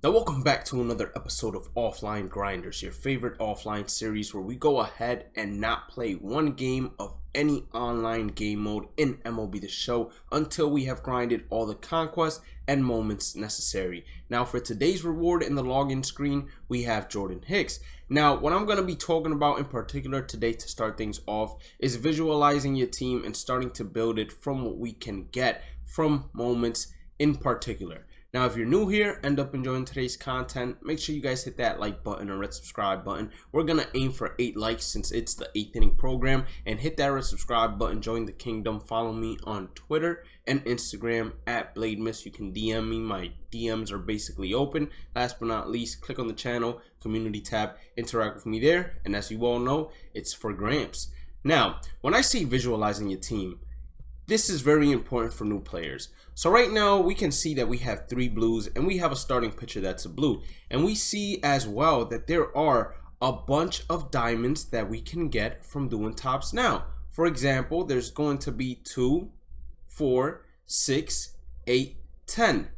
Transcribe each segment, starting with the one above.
Now welcome back to another episode of Offline Grinders, your favorite offline series where we go ahead and not play one game of any online game mode in MLB The Show until we have grinded all the conquests and moments necessary. Now for today's reward in the login screen, we have Jordan Hicks. Now what I'm going to be talking about in particular today to start things off is visualizing your team and starting to build it from what we can get from moments in particular. Now, if you're new here, end up enjoying today's content, make sure you guys hit that like button or red subscribe button. We're going to aim for 8 likes since it's the 8th inning program. And hit that red subscribe button, join the kingdom. Follow me on Twitter and Instagram at Bhlademyst. You can DM me. My DMs are basically open. Last but not least, click on the channel, community tab, interact with me there. And as you all know, it's for Gramps. Now, when I say visualizing your team, this is very important for new players. So right now we can see that we have 3 blues and we have a starting pitcher that's a blue. And we see as well that there are a bunch of diamonds that we can get from doing tops now. For example, there's going to be 2, 4, 6, 8, 10.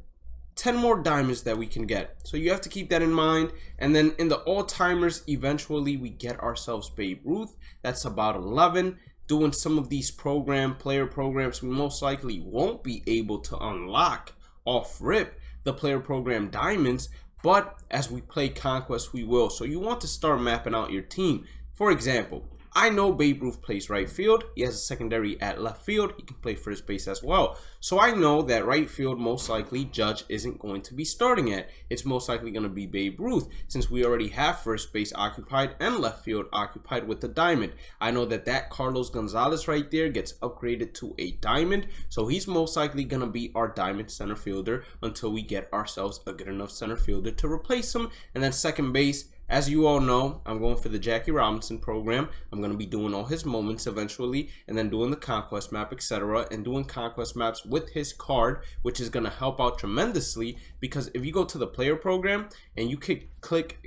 10 more diamonds that we can get. So you have to keep that in mind. And then in the all-timers, eventually we get ourselves Babe Ruth. That's about 11. Doing some of these player programs, we most likely won't be able to unlock off rip the player program diamonds, but as we play conquest we will. So you want to start mapping out your team. For example, I know Babe Ruth plays right field. He has a secondary at left field. He can play first base as well. So I know that right field most likely Judge isn't going to be starting at. It's most likely going to be Babe Ruth since we already have first base occupied and left field occupied with the diamond. I know that Carlos Gonzalez right there gets upgraded to a diamond. So he's most likely going to be our diamond center fielder until we get ourselves a good enough center fielder to replace him. And then second base, as you all know, I'm going for the Jackie Robinson program. I'm going to be doing all his moments eventually and then doing the conquest map, etc. and doing conquest maps with his card, which is going to help out tremendously because if you go to the player program and you click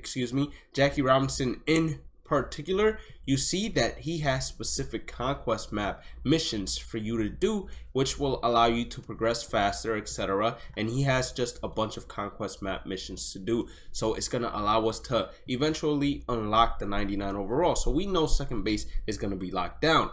Jackie Robinson in particular, you see that he has specific conquest map missions for you to do, which will allow you to progress faster, etc. and he has just a bunch of conquest map missions to do, so it's going to allow us to eventually unlock the 99 overall. So we know second base is going to be locked down.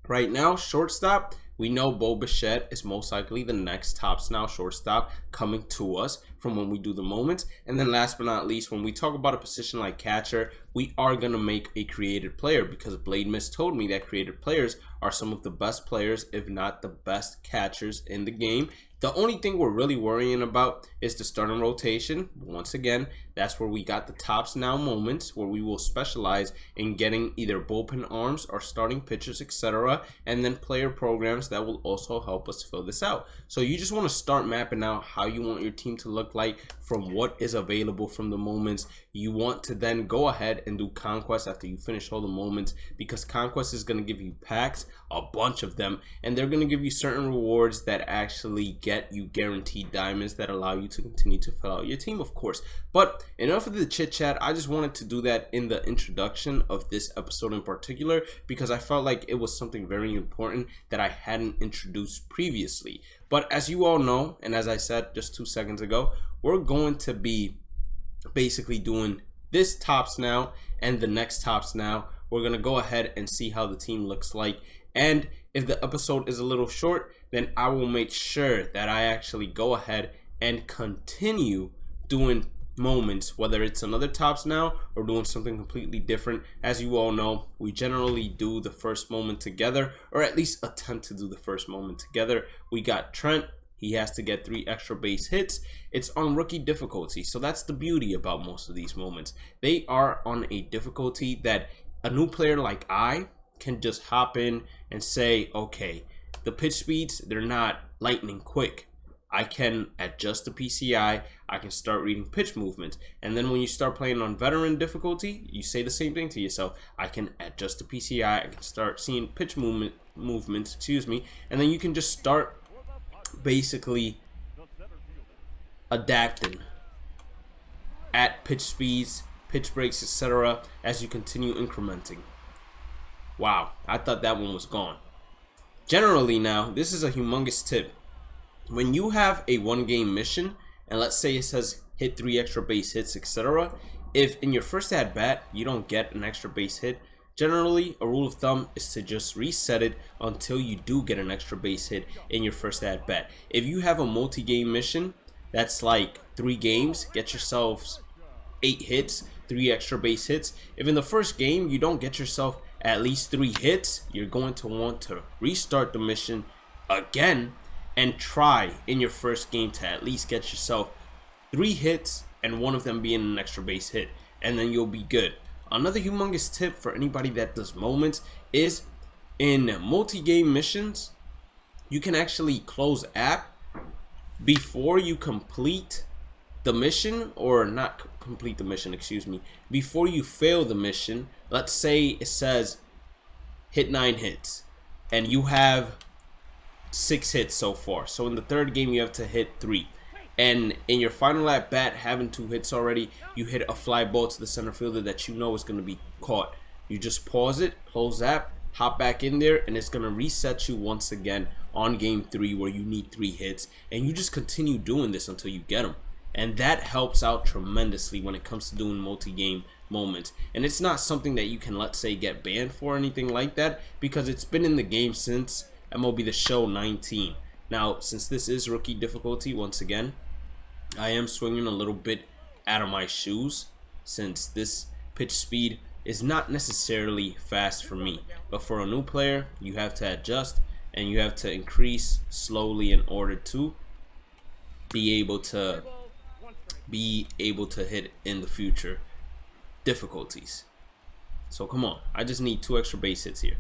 Right now, shortstop, we know Bo Bichette is most likely the next tops now shortstop coming to us from when we do the moments. And then last but not least, when we talk about a position like catcher, we are going to make a created player because Bhlademyst told me that created players are some of the best players, if not the best catchers in the game. The only thing we're really worrying about is the starting rotation. Once again, that's where we got the tops now moments where we will specialize in getting either bullpen arms or starting pitchers, etc. and then player programs that will also help us fill this out. So you just want to start mapping out how you want your team to look like from what is available from the moments. You want to then go ahead and do conquest after you finish all the moments because conquest is going to give you packs, a bunch of them, and they're going to give you certain rewards that actually get you guaranteed diamonds that allow you to continue to fill out your team, of course. But enough of the chit chat. I just wanted to do that in the introduction of this episode in particular because I felt like it was something very important that I hadn't introduced previously. But as you all know, and as I said just 2 seconds ago, we're going to be basically doing this tops now and the next tops now. We're going to go ahead and see how the team looks like. And if the episode is a little short, then I will make sure that I actually go ahead and continue doing moments, whether it's another tops now or doing something completely different. As you all know, we generally do the first moment together, or at least attempt to do the first moment together. We got Trent. He has to get 3 extra base hits. It's on rookie difficulty, so that's the beauty about most of these moments. They are on a difficulty that a new player like I can just hop in and say, okay, the pitch speeds, they're not lightning quick. I can adjust the PCI, I can start reading pitch movements. And then when you start playing on veteran difficulty, you say the same thing to yourself. I can adjust the PCI, I can start seeing pitch movements, and then you can just start basically adapting at pitch speeds, pitch breaks, etc. as you continue incrementing. Wow, I thought that one was gone. Generally now, this is a humongous tip. When you have a 1-game mission, and let's say it says hit 3 extra base hits, etc. If in your first at bat you don't get an extra base hit, generally a rule of thumb is to just reset it until you do get an extra base hit in your first at bat. If you have a multi-game mission that's like 3 games, get yourselves 8 hits, 3 extra base hits. If in the first game you don't get yourself at least 3 hits, you're going to want to restart the mission again and try in your first game to at least get yourself 3 hits and one of them being an extra base hit, and then you'll be good. Another humongous tip for anybody that does moments is in multi-game missions, you can actually close app before you complete the mission, or not complete the mission, excuse me, before you fail the mission. Let's say it says hit 9 hits and you have 6 hits so far. So in the third game you have to hit 3. And in your final at bat, having 2 hits already, you hit a fly ball to the center fielder that you know is going to be caught. You just pause it, close app, hop back in there, and it's going to reset you once again on game 3 where you need 3 hits. And you just continue doing this until you get them. And that helps out tremendously when it comes to doing multi-game moments. And it's not something that you can, let's say, get banned for or anything like that, because it's been in the game since MLB The Show 19. Now, since this is rookie difficulty, once again, I am swinging a little bit out of my shoes, since this pitch speed is not necessarily fast for me. But for a new player, you have to adjust and you have to increase slowly in order to be able to hit in the future difficulties. So come on, I just need 2 extra base hits here.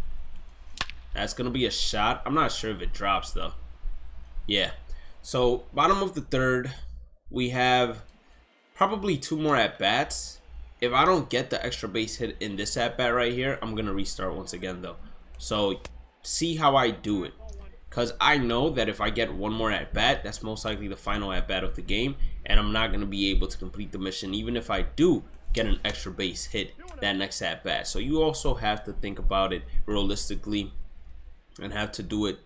That's gonna be a shot. I'm not sure if it drops though. Yeah. So bottom of the third, we have probably 2 more at bats. If I don't get the extra base hit in this at bat right here, I'm gonna restart once again though. So see how I do it, because I know that if I get 1 more at bat, that's most likely the final at bat of the game, and I'm not gonna be able to complete the mission even if I do get an extra base hit that next at bat. So you also have to think about it realistically and have to do it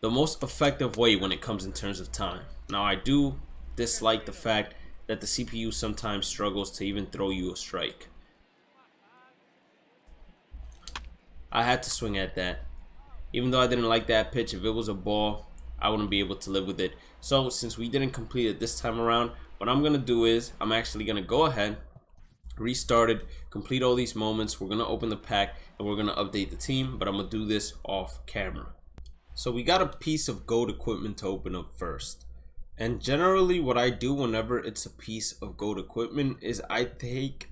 the most effective way when it comes in terms of time. Now, I do dislike the fact that the CPU sometimes struggles to even throw you a strike. I had to swing at that. Even though I didn't like that pitch, if it was a ball, I wouldn't be able to live with it. So since we didn't complete it this time around, what I'm going to do is I'm actually going to go ahead, restart it, complete all these moments. We're going to open the pack and we're going to update the team, but I'm going to do this off camera. So we got a piece of gold equipment to open up first. And generally what I do whenever it's a piece of gold equipment is I take,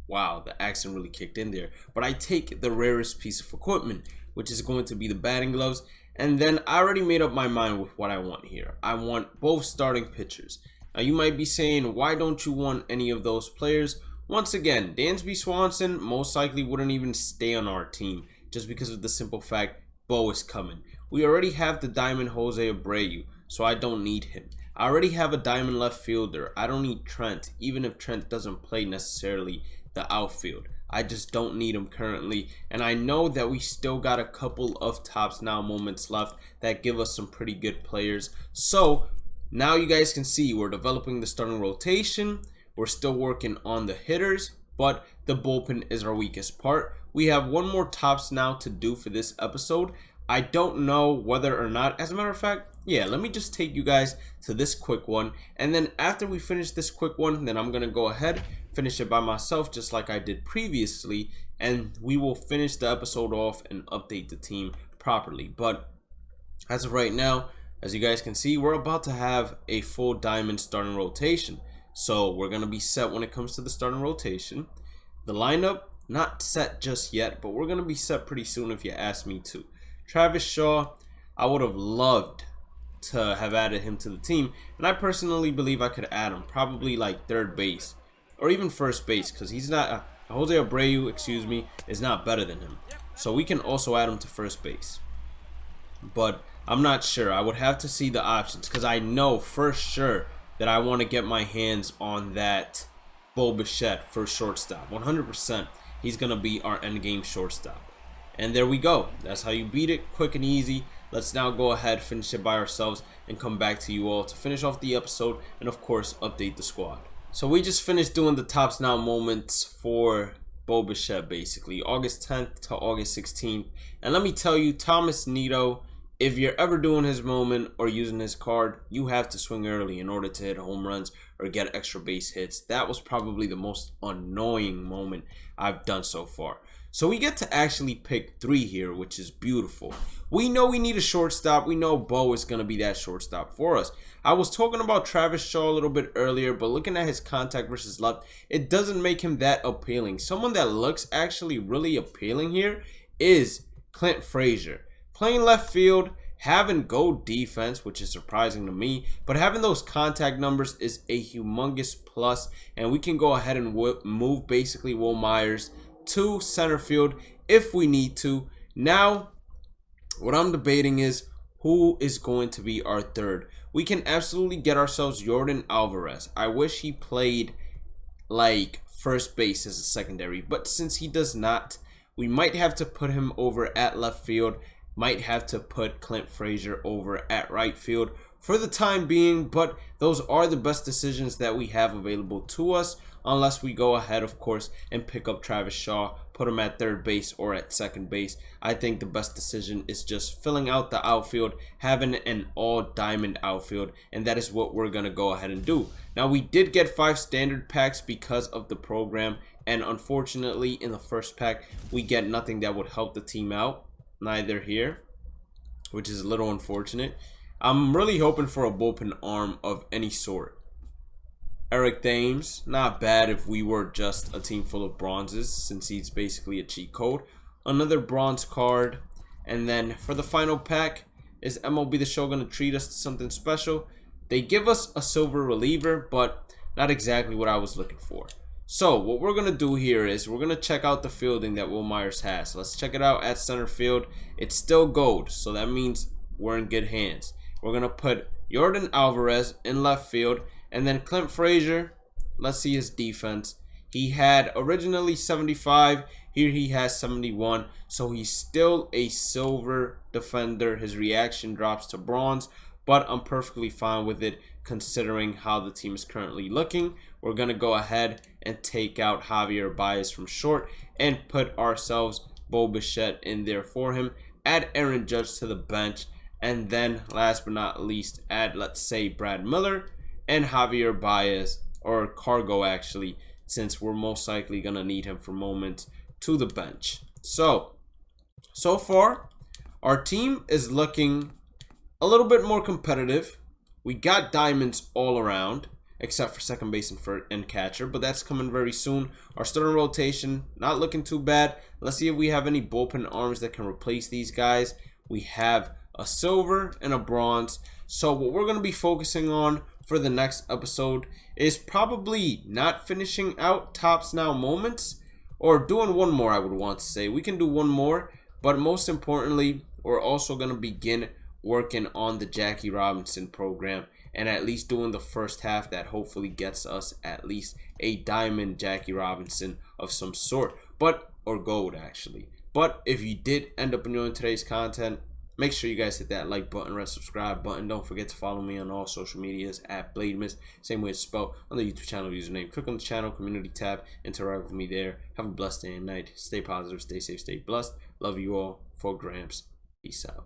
wow, the accent really kicked in there, but I take the rarest piece of equipment, which is going to be the batting gloves. And then I already made up my mind with what I want here. I want both starting pitchers. Now you might be saying, why don't you want any of those players? Once again, Dansby Swanson most likely wouldn't even stay on our team just because of the simple fact Bo is coming. We already have the diamond Jose Abreu, so I don't need him. I already have a diamond left fielder. I don't need Trent, even if Trent doesn't play necessarily the outfield. I just don't need him currently, and I know that we still got a couple of tops now moments left that give us some pretty good players. So now you guys can see we're developing the starting rotation. We're still working on the hitters, but the bullpen is our weakest part. We have 1 more tops now to do for this episode. I don't know whether or not, as a matter of fact, yeah, let me just take you guys to this quick one, and then after we finish this quick one, then I'm gonna go ahead, finish it by myself just like I did previously, and we will finish the episode off and update the team properly. But as of right now, as you guys can see, we're about to have a full diamond starting rotation. So we're gonna be set when it comes to the starting rotation. The lineup, not set just yet, but we're gonna be set pretty soon if you ask me to. Travis Shaw, I would have loved to have added him to the team, and I personally believe I could add him probably like third base or even first base, because he's not Jose Abreu, excuse me, is not better than him, so we can also add him to first base. But I'm not sure. I would have to see the options, because I know for sure that I want to get my hands on that Bhlademyst for shortstop. 100%, he's gonna be our endgame shortstop. And there we go. That's how you beat it, quick and easy. let's now go ahead, finish it by ourselves, and come back to you all to finish off the episode and of course update the squad. So we just finished doing the tops now moments for Bhlademyst, basically August 10th to August 16th. And let me tell you, Thomas Nido, if you're ever doing his moment or using his card, you have to swing early in order to hit home runs or get extra base hits. That was probably the most annoying moment I've done so far. So we get to actually pick 3 here, which is beautiful. We know we need a shortstop. We know Bo is going to be that shortstop for us. I was talking about Travis Shaw a little bit earlier, but looking at his contact versus left, it doesn't make him that appealing. Someone that looks actually really appealing here is Clint Frazier. Playing left field, having gold defense, which is surprising to me, but having those contact numbers is a humongous plus, and we can go ahead and move basically Will Myers to center field if we need to. Now, what I'm debating is who is going to be our third. We can absolutely get ourselves Jordan Alvarez. I wish he played like first base as a secondary, but since he does not, we might have to put him over at left field. Might have to put Clint Frazier over at right field for the time being, but those are the best decisions that we have available to us, unless we go ahead, of course, and pick up Travis Shaw, put him at third base or at second base. I think the best decision is just filling out the outfield, having an all diamond outfield, and that is what we're going to go ahead and do. Now, we did get 5 standard packs because of the program, and unfortunately, in the first pack, we get nothing that would help the team out. Neither here, which is a little unfortunate. I'm really hoping for a bullpen arm of any sort. Eric Thames, not bad if we were just a team full of bronzes, since he's basically a cheat code. Another bronze card. And then for the final pack, is MLB The Show going to treat us to something special? They give us a silver reliever, but not exactly what I was looking for. So what we're going to do here is we're going to check out the fielding that Will Myers has. Let's check it out at center field. It's still gold, so that means we're in good hands. We're going to put Jordan Alvarez in left field, and then Clint Frazier. Let's see his defense. He had originally 75. Here he has 71, so he's still a silver defender. His reaction drops to bronze, but I'm perfectly fine with it considering how the team is currently looking. We're going to go ahead and take out Javier Baez from short and put ourselves Bhlademyst in there for him. Add Aaron Judge to the bench, and then last but not least, add, let's say, Brad Miller and Javier Baez, or Cargo actually, since we're most likely going to need him for moments, to the bench. So far, our team is looking a little bit more competitive. We got diamonds all around, except for second base and catcher, but that's coming very soon. Our starting rotation, not looking too bad. Let's see if we have any bullpen arms that can replace these guys. We have a silver and a bronze. So what we're going to be focusing on for the next episode is probably not finishing out tops now moments, or doing one more. I would want to say we can do one more, but most importantly, we're also going to begin working on the Jackie Robinson program, and at least doing the first half that hopefully gets us at least a diamond Jackie Robinson of some sort, or gold actually. But if you did end up enjoying today's content, make sure you guys hit that like button, red subscribe button. Don't forget to follow me on all social medias at Bhlademyst, same way it's spelled on the YouTube channel username. Click on the channel community tab, interact with me there. Have a blessed day and night. Stay positive, stay safe, stay blessed. Love you all. 4 grams. Peace out.